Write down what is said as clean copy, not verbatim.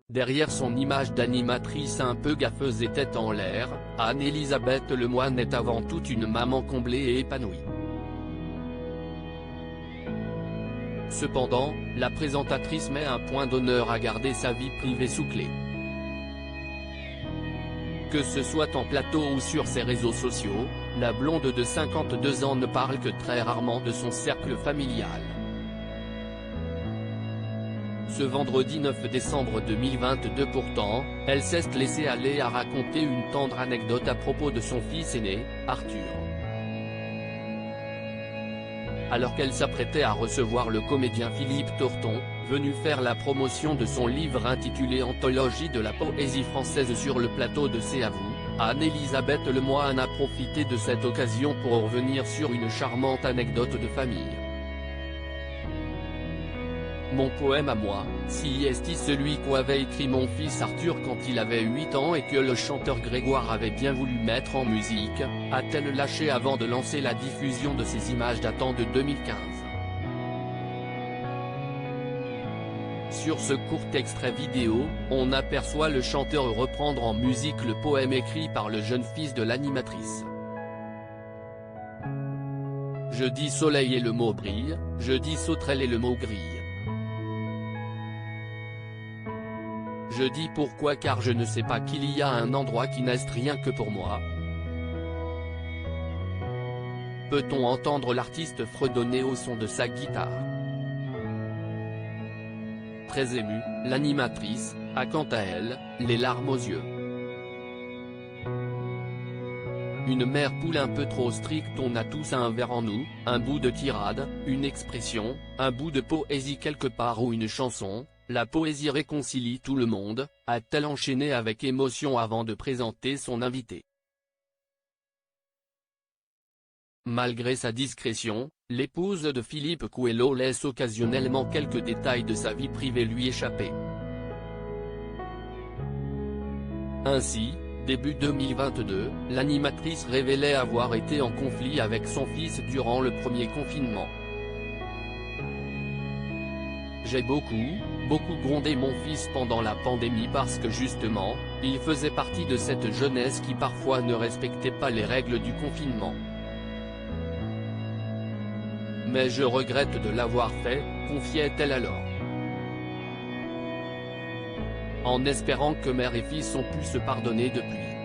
derrière son image d'animatrice un peu gaffeuse et tête en l'air, Anne-Elisabeth Lemoine est avant tout une maman comblée et épanouie. Cependant, la présentatrice met un point d'honneur à garder sa vie privée sous clé. Que ce soit en plateau ou sur ses réseaux sociaux, la blonde de 52 ans ne parle que très rarement de son cercle familial. Ce vendredi 9 décembre 2022 pourtant, elle s'est laissée aller à raconter une tendre anecdote à propos de son fils aîné, Arthur. Alors qu'elle s'apprêtait à recevoir le comédien Philippe Torton, venu faire la promotion de son livre intitulé Anthologie de la poésie française sur le plateau de C'est à vous, Anne-Elisabeth Lemoine a profité de cette occasion pour revenir sur une charmante anecdote de famille. Mon poème à moi, si est celui qu'avait écrit mon fils Arthur quand il avait 8 ans et que le chanteur Grégoire avait bien voulu mettre en musique, a-t-elle lâché avant de lancer la diffusion de ces images datant de 2015. Sur ce court extrait vidéo, on aperçoit le chanteur reprendre en musique le poème écrit par le jeune fils de l'animatrice. Je dis soleil et le mot brille, je dis sauterelle et le mot grille. Je dis pourquoi car je ne sais pas qu'il y a un endroit qui n'est rien que pour moi. Peut-on entendre l'artiste fredonner au son de sa guitare. Très émue, l'animatrice a quant à elle, les larmes aux yeux. Une mère poule un peu trop stricte, on a tous un verre en nous, un bout de tirade, une expression, un bout de poésie quelque part ou une chanson. La poésie réconcilie tout le monde, a-t-elle enchaîné avec émotion avant de présenter son invité. Malgré sa discrétion, l'épouse de Philippe Coelho laisse occasionnellement quelques détails de sa vie privée lui échapper. Ainsi, début 2022, l'animatrice révélait avoir été en conflit avec son fils durant le premier confinement. J'ai beaucoup grondé mon fils pendant la pandémie parce que justement, il faisait partie de cette jeunesse qui parfois ne respectait pas les règles du confinement. Mais je regrette de l'avoir fait, confiait-elle alors. En espérant que mère et fils ont pu se pardonner depuis.